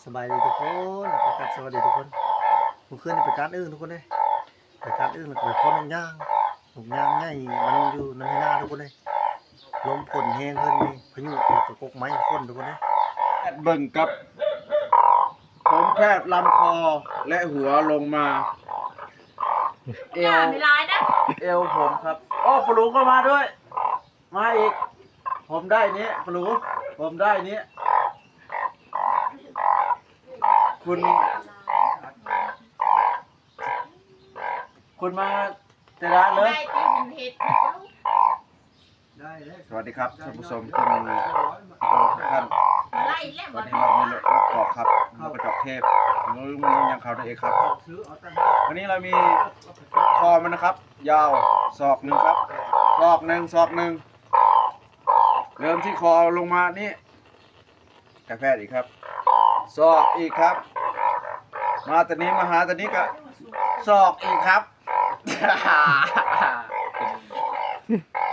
สบายดีทุกคนสวัสดีทุกคนเมื่อคืนนี่ไปการอึ้งทุกคนเลยไปการอึ้งแล้วก็ไปพ่นน้ำย่างใหญ่มันอยู่ในหน้าทุกคนเลยลมฝนแห้งขึ้นนี่พายุแล้วก็กกไม้พ่นทุกคนเลย เบิ่งกับผมแคบลำคอและหัวลงมา เอว ไม่ร้ายนะ เอวผมครับโอ้ปลูก็มาด้วย มาอีก ผมได้นี้ปลูผมได้นี้คุณมาจะร้านเลย ได้ตีนเห็ด สวัสดีครับท่านผู้ชมทุกท่าน ไล่แล้ว วั บ่ นนี้เรามีลูกกอกครับลูกกระจอกเทพมันยังเขาได้เองครับ วันนี้เรามีคอมันนะครับ ยาวศอกหนึ่งครับศอกหนึ่งเริ่มที่คอลงมานี่กระแพทย์อีกครับศอกอีกครับ มาตอนนี้มาหาตอนนี้ก็ศอกอีกครับ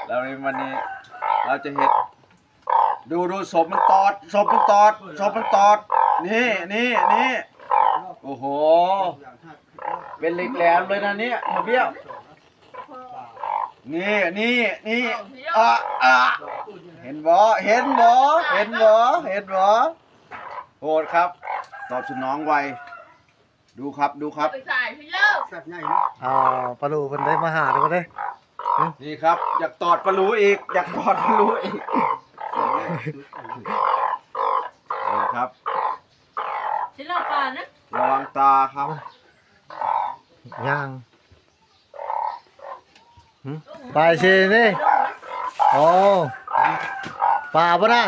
แล้วในวันนี้เราจะเห็นดูศพมันตอดนี่โอ้โหเป็นเหล็กแหลมเลยนะเนี่ยมาเบี้ยวนี่เห็นบ่โหดครับตอบสนองไวดูครับ ไปขายพี่เลิก ปลาลูมันได้มาหาทุกคนเลย นี่ครับอยากตอดปลาลูอีกนี่ครับ พี่เลิกป่านนะ ระวังตาครับ ย่างไปเชนี่โอ้ป่าปะนะ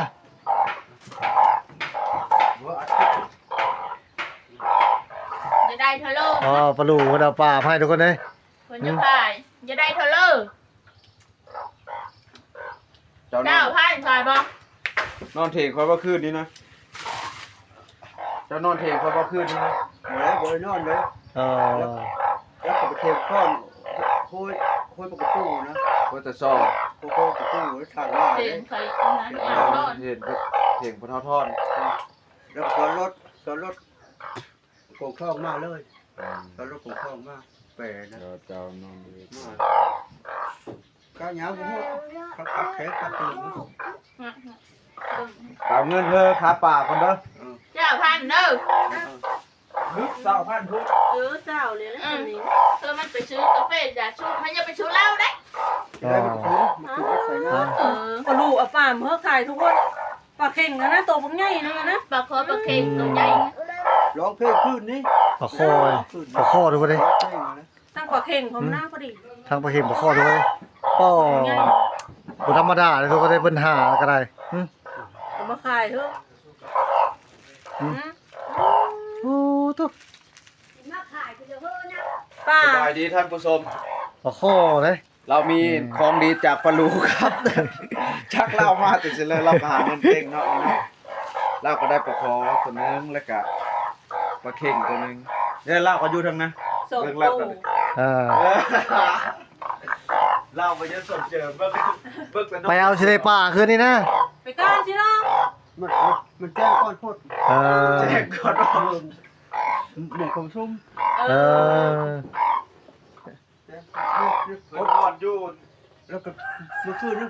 จะได้เธอเลิก อ๋อปลาลูมันเอาป่าให้ทุกคนเลย คนจะขายจะได้เธอเลิก เจ้า เจ้าพายขายบ่ นอนเถงคอยว่าคืนนี้นะเจ้านอนเถงคอยว่าคืนนี้นะ บริโนอนเลย อ๋อ แล้วก็ไปเทข้อนคุยปกตินะ ว่าแต่ซอ โคโค่ปกติทางว่า เต็มเคยนั้นอย่างต้น เห็นเถงพระท่อน แล้วก็สอนรถโกงคล่องมากเลยสอนรถโกงคล่องมากแปรนะ เจ้านอน ก้าวหยาผมขับแขนขับตีน เอาเงินเธอขาป่าคนเด้อ เจ้าพันเด้อ ฮึกสาวพันทุก เจ้าเลยนะนี่เธอมันไปซื้อกาแฟอย่าชูมันจะไปชูเหล้าได้ ได้มาคืนมาใส่หน้า ปลาลูเอาป่ามเพื่อขายทุกคนปลาเข่งนะตัวผมใหญ่นะ ปลาคอปลาเค็งตัวใหญ่ ร้องเพลงขึ้นนี่ ปลาคอทุกคนเลย ร้องเพลงนะ ตั้งปลาเข่งผมหน้าพอดี ทางปลาเห็นปลาคอทุกคนเลยป้อบุธรรมดาเลยทุกคนได้ปัญหาก็ได้ ผมมาขายเถอะ โอ้ทุก ป้า สบายดีท่านผู้ชม ปลาคอเลย เรามีของดีจากปลาลูครับ ชักเล่ามาติดเลยเราก็หาเงินเก่งเนาะเราก็ได้ปลาคอตัวนึงแล้วก็ปลาเข่งตัวนึงเนี่ยเล่าก็อยู่ทั้งนั้น ส่ง เรื่องเล่า ตู้ กัน เล่าไปเยอะสมเจอเบิกแต่ ไปเอาเฉลยป่าคืนนี้นะ ไปก้านสิล่ะ มันแจ้งก้อนพด แจ้งก่อนว่า เหมือนของซุ่ม เออ คนอ่อนอยู่ แล้วก็มาคืนนี่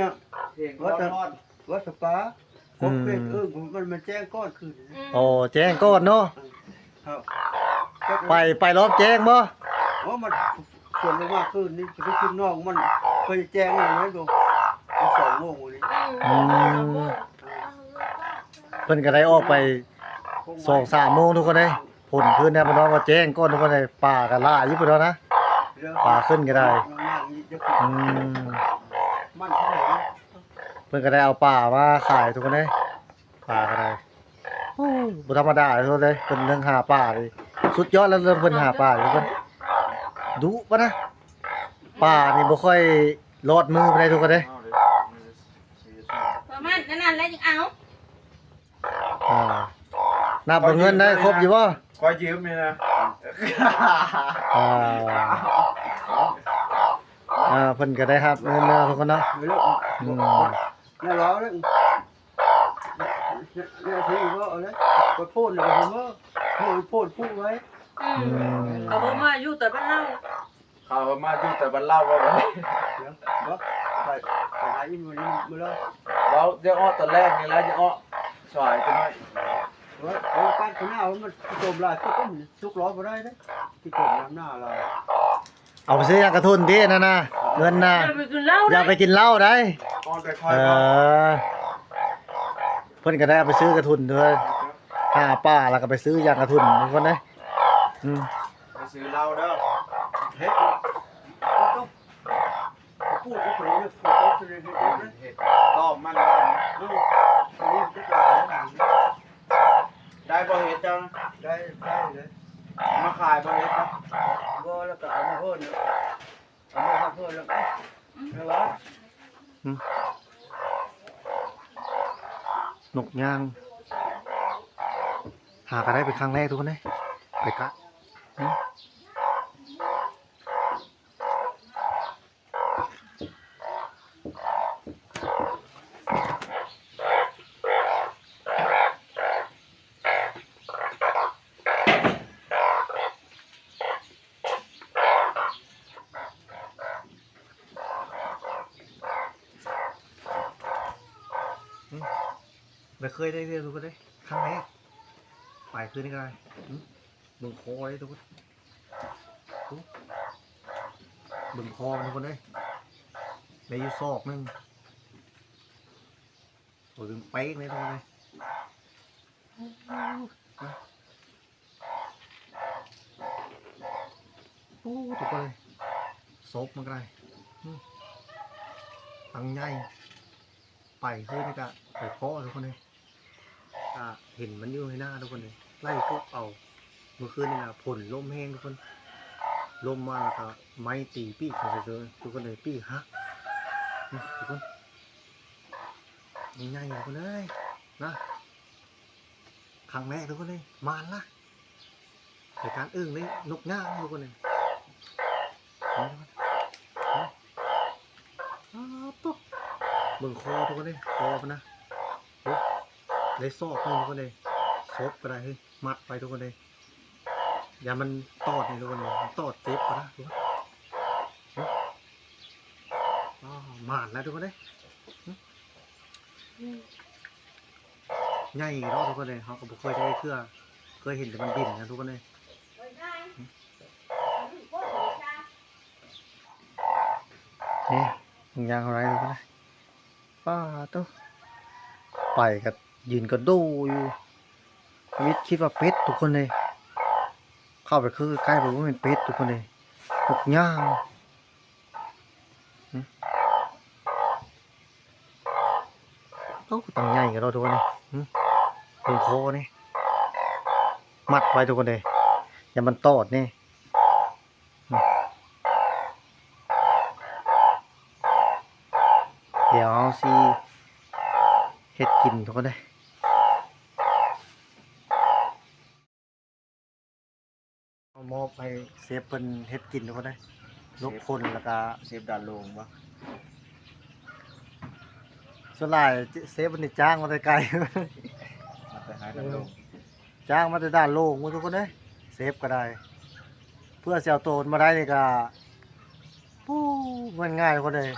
นะ เข่งร้อน วัดสปาของเพลงมันแจ้งก้อนคืน โอ้แจ้งก่อนเนาะ ครับ ไปรอบแจ้งบ่ อ๋อมันส่วนลงมาคืนนี่จะไปขึ้นนอกมันเคยแจ้งอะไรไหมดู2 โมงวันนี้ เพิ่นก็ได้ออกไป2-3 โมงทุกคนเลยผลคืนเนี่ยเพิ่นว่าแจ้งก่อนทุกคนเลยป่าก็ล่าอยู่เพิ่นว่านะป่าขึ้นก็ได้อืม มันเท่าไหร่ เพิ่นก็ได้เอาป่ามาขายทุกคนเลยป่าก็ได้โอ้บ่ธรรมดาเลยทุกคนเลยเพิ่นเรื่องหาป่าเลยสุดยอดแล้วเรื่องเพิ่นหาป่าทุกคนดุปะนะป่านี่บ่ค่อยรอดมือไปได้ทุกคนเลย ประมาณนั้นแล้วยังเอา นับเงินได้ครบอยู่บ่ คอยยืมเลยนะ เพิ่นก็ได้ครับเงินแล้วทุกคนเนาะ ไม่รู้ อืม ไม่ร้อนเลย เนี่ยที่ว่าเอาเลยกดโพดเลยผมว่าโพดพูดไว้ อืม อืม เอาเพิ่มมาอยู่แต่บ้านเล่า เขามาอยู่แต่บ้านเล่าว่าไว้ เดี๋ยวไปหาอีมือนี้มือแล้ว แล้วเดี๋ยวอ้อตอนแรกนี่แล้วเดี๋ยวอ้อสายจังหน่อย ว่าเอาการข้างหน้ามันจมลายก็ต้องชุกล้อมาได้นะที่จมน้ำหน้าเรา เอาไปซื้อยากระทุนดินะนะเงินนะ อย่าไปกินเหล้า อย่าไปกินเหล้าได้ อ้อนไปคอย เอ บอก อเพิ่นก็ได้เอาไปซื้อกระทุนด้วยหาป้าแล้วก็ไปซื้อยางกระทุนทุกคนเด้อืม ไปซื้อเหล้าเด้อ เฮ็ดต้องพูดก็เปรี้ยวพูดก็เปรี้ยวเฮ็ด เห็ดต้อมมันต้อม นี่ทุกอย่าง ได้บ่เห็ดเจ้านะ ได้เลย มาขายบ่เห็ดนะ ก็แล้วก็เอามาเพิ่มเอามาเพิ่มแล้วก็แล้วว่า นกย่าง หากันได้เป็นครั้งแรกทุกคนเด้ไปกะอืมไม่เคยได้เรียนทุกคนเด้ครั้งแรกไปคืนนี้ก็ได้อืมเบิ่งคอเลยทุกคนดูเบิ่งคอมันทุกคนเด้ได้อยู่ซอกหนึงโอ้ยเป็นเป๊กเลยทุกคนเลยโอ้ทุกคนเลยซบมันก็ได้อืมตังใหญ่ไปคืนนี้ก็ไปคอทุกคนเลยเห็นมันอยู่ในหน้าทุกคนเลยไล่พวกเอาเมื่อคืนนี่นะผลลมแห้งทุกคนลมมาแล้วก็ไม้ตีปีกเขาเจอทุกคนเลยปีกฮักทุกคนใหญ่ๆทุกคนเลยนะครั้งแรกทุกคนเลยมานละรายการอึ้งเลยนกย่างทุกคนเลยตุ๊บเบิ่งคอทุกคนเลยคอมันนะเลยซอกทุกคนเลยซบก็ได้เฮ้ยมัดไปทุกคนเลยอย่ามันตอดนี่ทุกคนเลยตอดเจ็บก็นะทุกคนหมานแล้วทุกคนเลยใหญ่เนาะทุกคนเลยเขาก็บ่เคยได้เครือเคยเห็นแต่มันบินนะทุกคนเลยนี่ยางอะไรทุกคนเลยป้าตุ๊ไปกับยืนก็ดูอยู่วิทย์คิดว่าเป็ดทุกคนเลยเข้าไปคือใกล้ไปว่าเป็นเป็ดทุกคนเลยนกย่างต้องใหญ่กันเราทุกคนเลยตรงคอนี่มัดไว้ทุกคนเลยอย่ามันตอดนี่เดี๋ยวเอาสิเฮ็ดกินทุกคนเลยเอามอบให้เซฟเป็นเฮ็ดกินทุกคนเลยลบคนแล้วก็ เชฟดันลงปะ ส่วนหลายเซฟมันนี่จ้างมาแต่ไกล มาแต่หายดันลง จ้างมาแต่ด้านโล่งหมดทุกคนเลยเซฟก็ได้ เพื่อเสียวโตนมาได้นี่ก็ปู้มันง่ายทุกคนเลย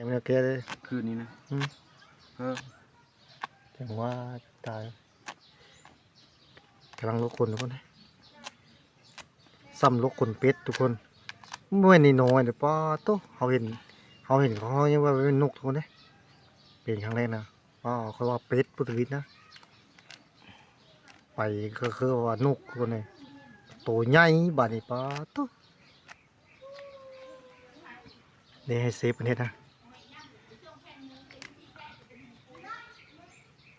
ยังไม่โอเคเลย คืนนี้นะ อืม Ờ. ถึงว่าตายกำลังลกคนทุกคนซ้ำลกคนเป็ดทุกคนไม่นี่น้อยเดี๋ยวป้าโตเขาเห็นเขายังว่าเป็นนกทุกคนเป็นครั้งแรกนะเขาว่าเป็ดพุทธวิทย์นะไปก็คือว่านกทุกคนเลยตัวใหญ่บาดนี้ป้าโตนี่ให้เซฟประเทศนะ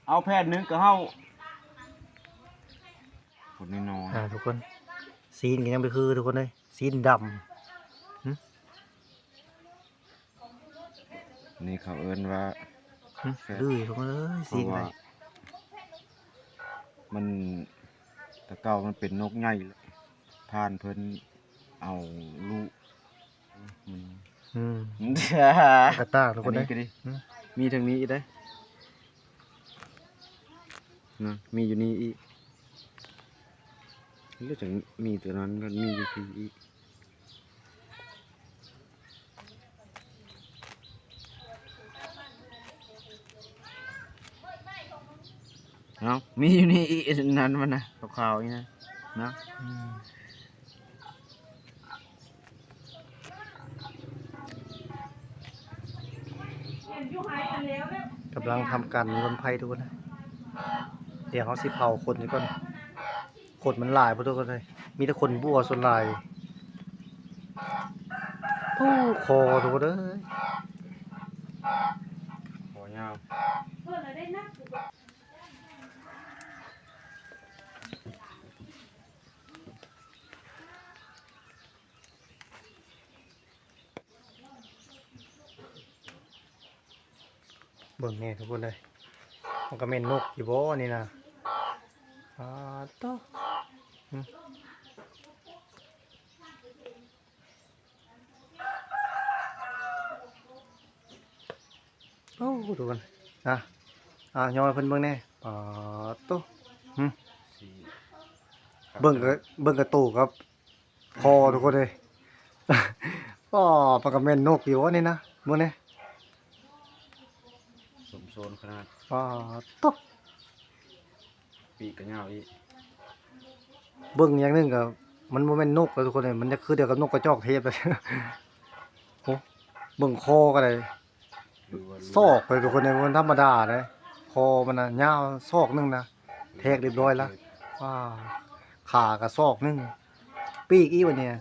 เอาแพทย์นึงก็เฮาคนน้อย ทุกคนซีนก็ยังไปคือทุกคนเลยซีนด ๆนี่เขาเอิ้นว่า ำดื้อทุกคนเลย เพ ซีน ราะ ไป ว่ามันแตะเก่ามันเป็นนกใหญ่เลยผ่านเพิ่นเอาลูกมัน กระตากทุกคนเลย ก็ดิ อืม มีทางนี้อีกได้นะมีอยู่นี่อีกแล้วจากมีตัวนั้นก็มีอยู่ที่อีกเอามีอยู่นี่อีกนั้นมันนะขาวๆนี่นะเนาะ กำลังทำการลนไพ่ทุกคนนะเดี๋ยวเขาสิเผาคนนี้ก่อนคนมันหลายพอทุกคนเลยมีแต่คนบัวส่วนหลายโอ้คอทุกคนเลย ขอยาว เบิ่งแน่ทุกคนเลยมันก็เม่นนกอยู่บ่นี่นะต่อโอ้ดูกันนะย่อให้เพิ่นเบิ่งแน่ต่อเบิ่งกระตูครับคอทุกคนเลย มันก็เม่นนกอยู่บ่นี่นะเบิ่งแน่ สมโซนขนาด ต่อ ปีกกระยาวอีก เบิ่งอย่างหนึงก็มันบ่แม่นนกแล้วทุกคนเลยมันจะคือเดียวกับนกกระจอกเทศเลย โอ้เบิ่งคอก็ได้ หรือว่า ซอกเลยทุกคนเลยมันธรรมดาเลยคอมันน่ะยาวซอกหนึงนะแทกเรียบร้อยแล้วขาก็ซอกหนึงปีกอีกวันเนี่ย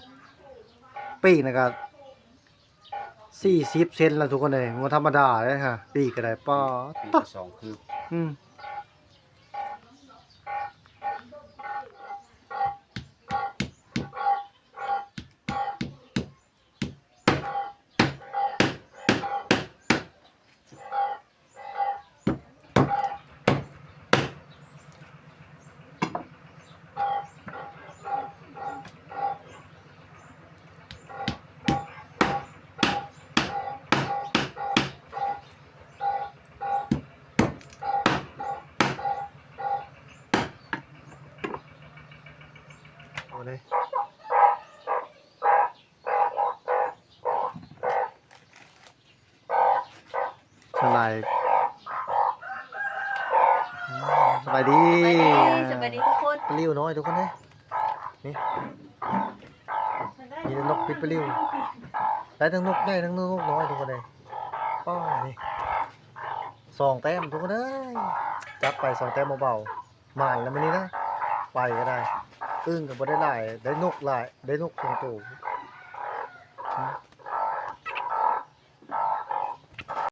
ปีกน่ะก็40 เซนแล้วทุกคนเลยมันธรรมดาเลยฮะปีกก็ได้ปีก ต่อ สองคือ อืมเอาเลยสบายสบายดี สวัสดีทุกคน ปลิ้วน้อยทุกคนเลยนี่มีแต่นกปิดปลิ้วได้ทั้งนกใหญ่ทั้งนกน้อยทุกคนเลยนี่2 แต้มทุกคนเลยจับไป2 แต้มเบาๆหมานแล้วมันนี้นะไปก็ได้อึ้งกับบ่ได้หลายได้นกหลายได้นกคงโต